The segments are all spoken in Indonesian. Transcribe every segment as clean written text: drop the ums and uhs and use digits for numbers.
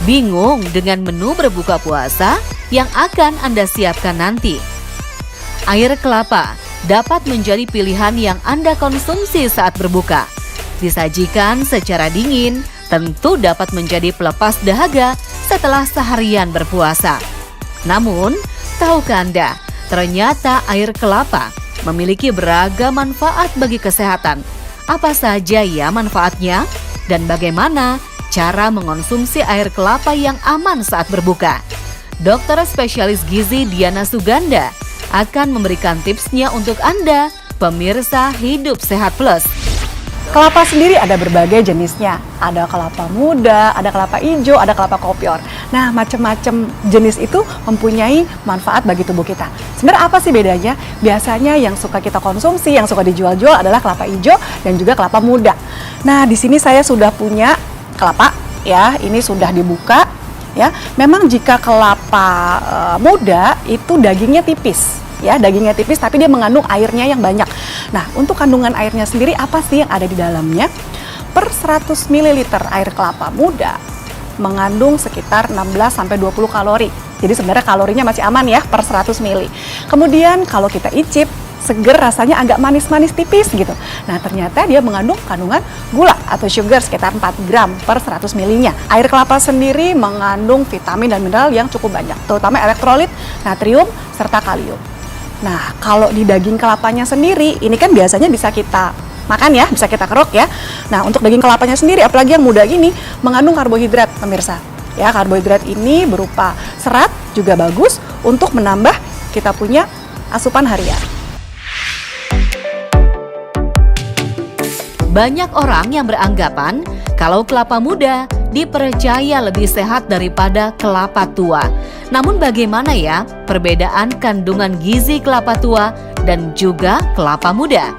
Bingung dengan menu berbuka puasa yang akan Anda siapkan nanti? Air kelapa dapat menjadi pilihan yang Anda konsumsi saat berbuka. Disajikan secara dingin, tentu dapat menjadi pelepas dahaga setelah seharian berpuasa. Namun, tahukah Anda, ternyata air kelapa memiliki beragam manfaat bagi kesehatan. Apa saja ya manfaatnya? Dan bagaimana cara mengonsumsi air kelapa yang aman saat berbuka? Dokter spesialis gizi Diana Suganda akan memberikan tipsnya untuk Anda, pemirsa Hidup Sehat Plus. Kelapa sendiri ada berbagai jenisnya. Ada kelapa muda, ada kelapa hijau, ada kelapa kopior. Nah, macam-macam jenis itu mempunyai manfaat bagi tubuh kita. Sebenarnya apa sih bedanya? Biasanya yang suka kita konsumsi, yang suka dijual-jual adalah kelapa hijau dan juga kelapa muda. Nah, di sini saya sudah punya kelapa, ya. Ini sudah dibuka, ya. Memang jika kelapa muda itu dagingnya tipis. Ya, dagingnya tipis tapi dia mengandung airnya yang banyak. Nah, untuk kandungan airnya sendiri apa sih yang ada di dalamnya? Per 100 ml air kelapa muda mengandung sekitar 16-20 kalori. Jadi sebenarnya kalorinya masih aman ya per 100 ml. Kemudian kalau kita icip, seger rasanya agak manis-manis tipis gitu. Nah, ternyata dia mengandung kandungan gula atau sugar sekitar 4 gram per 100 ml-nya. Air kelapa sendiri mengandung vitamin dan mineral yang cukup banyak, terutama elektrolit, natrium, serta kalium. Nah, kalau di daging kelapanya sendiri, ini kan biasanya bisa kita makan ya, bisa kita kerok ya. Nah, untuk daging kelapanya sendiri, apalagi yang muda gini, mengandung karbohidrat, pemirsa. Ya, karbohidrat ini berupa serat, juga bagus untuk menambah kita punya asupan harian. Banyak orang yang beranggapan kalau kelapa muda dipercaya lebih sehat daripada kelapa tua. Namun bagaimana ya perbedaan kandungan gizi kelapa tua dan juga kelapa muda?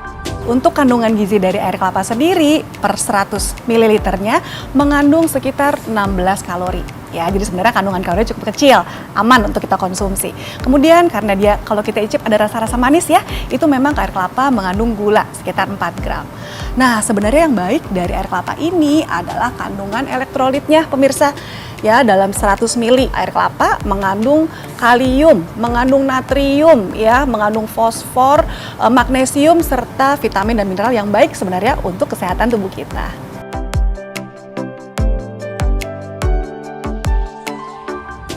Untuk kandungan gizi dari air kelapa sendiri per 100 ml-nya mengandung sekitar 16 kalori. Ya, jadi sebenarnya kandungan kalori cukup kecil, aman untuk kita konsumsi. Kemudian karena dia kalau kita icip ada rasa-rasa manis ya, itu memang air kelapa mengandung gula sekitar 4 gram. Nah, sebenarnya yang baik dari air kelapa ini adalah kandungan elektrolitnya, pemirsa. Ya, dalam 100 ml air kelapa mengandung kalium, mengandung natrium, ya, mengandung fosfor, magnesium serta vitamin dan mineral yang baik sebenarnya untuk kesehatan tubuh kita.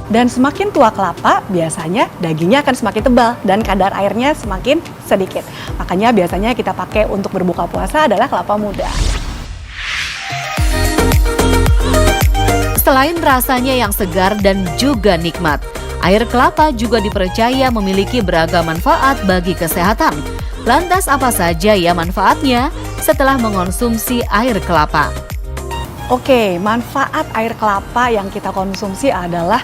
Dan semakin tua kelapa, biasanya dagingnya akan semakin tebal dan kadar airnya semakin sedikit. Makanya biasanya kita pakai untuk berbuka puasa adalah kelapa muda. Selain rasanya yang segar dan juga nikmat, air kelapa juga dipercaya memiliki beragam manfaat bagi kesehatan. Lantas apa saja ya manfaatnya setelah mengonsumsi air kelapa? Oke, manfaat air kelapa yang kita konsumsi adalah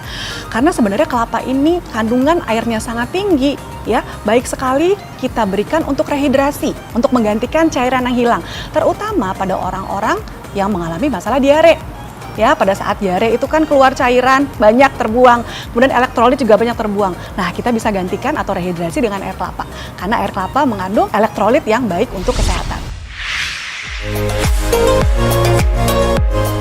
karena sebenarnya kelapa ini kandungan airnya sangat tinggi, ya. Baik sekali kita berikan untuk rehidrasi, untuk menggantikan cairan yang hilang, terutama pada orang-orang yang mengalami masalah diare. Ya, pada saat diare itu kan keluar cairan banyak terbuang, kemudian elektrolit juga banyak terbuang. Nah, kita bisa gantikan atau rehidrasi dengan air kelapa, karena air kelapa mengandung elektrolit yang baik untuk kesehatan.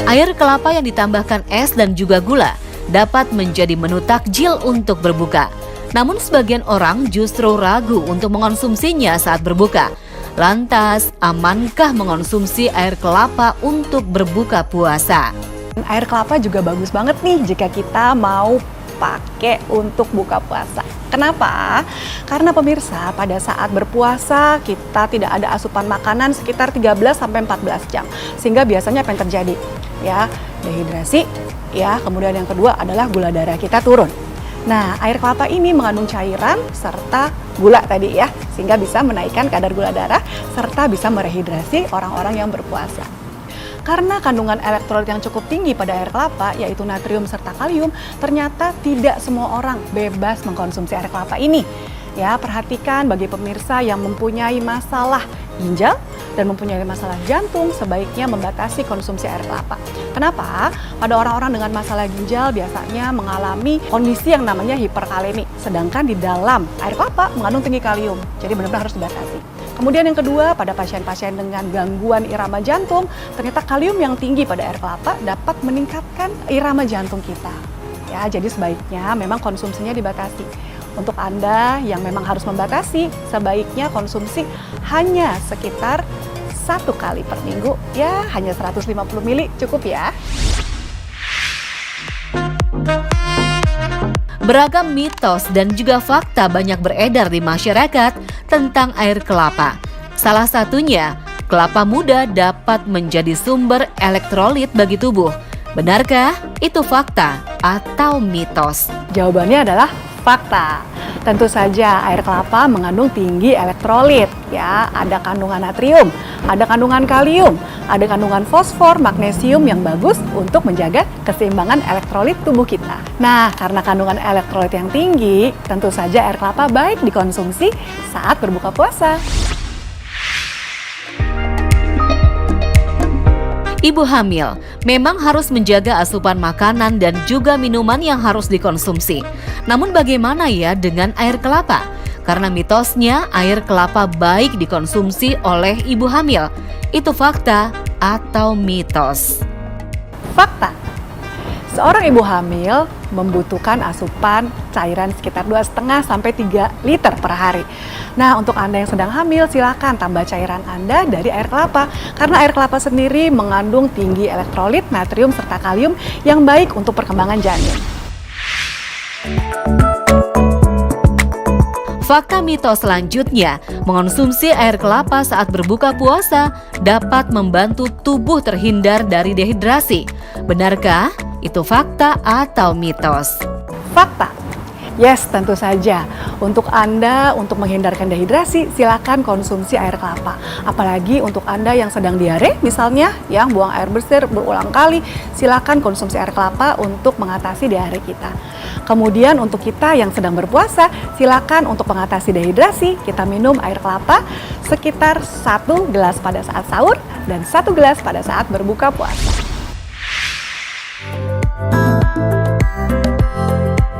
Air kelapa yang ditambahkan es dan juga gula dapat menjadi menu takjil untuk berbuka. Namun sebagian orang justru ragu untuk mengonsumsinya saat berbuka. Lantas, amankah mengonsumsi air kelapa untuk berbuka puasa? Air kelapa juga bagus banget nih jika kita mau pakai untuk buka puasa. Kenapa? Karena pemirsa, pada saat berpuasa kita tidak ada asupan makanan sekitar 13-14 jam. Sehingga biasanya apa yang terjadi? Ya, dehidrasi, ya, kemudian yang kedua adalah gula darah kita turun. Nah, air kelapa ini mengandung cairan serta gula tadi ya, sehingga bisa menaikkan kadar gula darah serta bisa merehidrasi orang-orang yang berpuasa. Karena kandungan elektrolit yang cukup tinggi pada air kelapa, yaitu natrium serta kalium, ternyata tidak semua orang bebas mengkonsumsi air kelapa ini. Ya, perhatikan bagi pemirsa yang mempunyai masalah ginjal dan mempunyai masalah jantung, sebaiknya membatasi konsumsi air kelapa. Kenapa? Pada orang-orang dengan masalah ginjal biasanya mengalami kondisi yang namanya hiperkalemi, sedangkan di dalam air kelapa mengandung tinggi kalium, jadi benar-benar harus dibatasi. Kemudian yang kedua, pada pasien-pasien dengan gangguan irama jantung, ternyata kalium yang tinggi pada air kelapa dapat meningkatkan irama jantung kita. Ya, jadi sebaiknya memang konsumsinya dibatasi. Untuk Anda yang memang harus membatasi, sebaiknya konsumsi hanya sekitar 1 kali per minggu, ya hanya 150 ml cukup ya. Beragam mitos dan juga fakta banyak beredar di masyarakat tentang air kelapa. Salah satunya, kelapa muda dapat menjadi sumber elektrolit bagi tubuh. Benarkah itu fakta atau mitos? Jawabannya adalah fakta. Tentu saja air kelapa mengandung tinggi elektrolit, ya. Ada kandungan natrium, ada kandungan kalium, ada kandungan fosfor, magnesium yang bagus untuk menjaga keseimbangan elektrolit tubuh kita. Nah, karena kandungan elektrolit yang tinggi, tentu saja air kelapa baik dikonsumsi saat berbuka puasa. Ibu hamil memang harus menjaga asupan makanan dan juga minuman yang harus dikonsumsi. Namun bagaimana ya dengan air kelapa? Karena mitosnya air kelapa baik dikonsumsi oleh ibu hamil. Itu fakta atau mitos? Fakta. Seorang ibu hamil membutuhkan asupan cairan sekitar 2,5 sampai 3 liter per hari. Nah, untuk Anda yang sedang hamil, silakan tambah cairan Anda dari air kelapa. Karena air kelapa sendiri mengandung tinggi elektrolit, natrium, serta kalium yang baik untuk perkembangan janin. Fakta mitos selanjutnya, mengonsumsi air kelapa saat berbuka puasa dapat membantu tubuh terhindar dari dehidrasi. Benarkah itu fakta atau mitos? Fakta. Yes, tentu saja. Untuk Anda, untuk menghindarkan dehidrasi, silakan konsumsi air kelapa. Apalagi untuk Anda yang sedang diare, misalnya, yang buang air besar berulang kali, silakan konsumsi air kelapa untuk mengatasi diare kita. Kemudian untuk kita yang sedang berpuasa, silakan untuk mengatasi dehidrasi, kita minum air kelapa sekitar 1 gelas pada saat sahur dan 1 gelas pada saat berbuka puasa.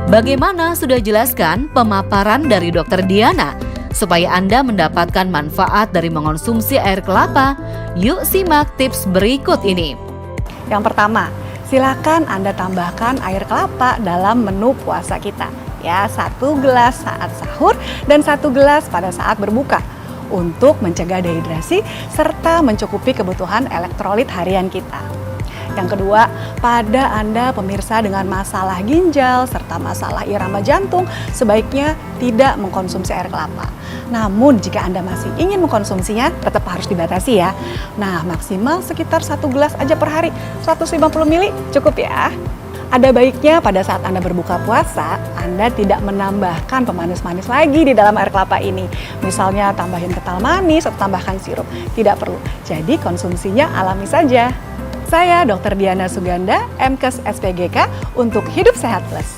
Bagaimana sudah jelaskan pemaparan dari Dr. Diana supaya Anda mendapatkan manfaat dari mengonsumsi air kelapa? Yuk simak tips berikut ini. Yang pertama, silakan Anda tambahkan air kelapa dalam menu puasa kita. Ya, 1 gelas saat sahur dan 1 gelas pada saat berbuka untuk mencegah dehidrasi serta mencukupi kebutuhan elektrolit harian kita. Yang kedua, pada Anda pemirsa dengan masalah ginjal serta masalah irama jantung, sebaiknya tidak mengkonsumsi air kelapa. Namun jika Anda masih ingin mengkonsumsinya, tetap harus dibatasi ya. Nah, maksimal sekitar 1 gelas aja per hari, 150 ml cukup ya. Ada baiknya pada saat Anda berbuka puasa, Anda tidak menambahkan pemanis-manis lagi di dalam air kelapa ini. Misalnya tambahin kental manis atau tambahkan sirup, tidak perlu. Jadi konsumsinya alami saja. Saya Dr. Diana Suganda, MKes SPGK untuk Hidup Sehat Plus.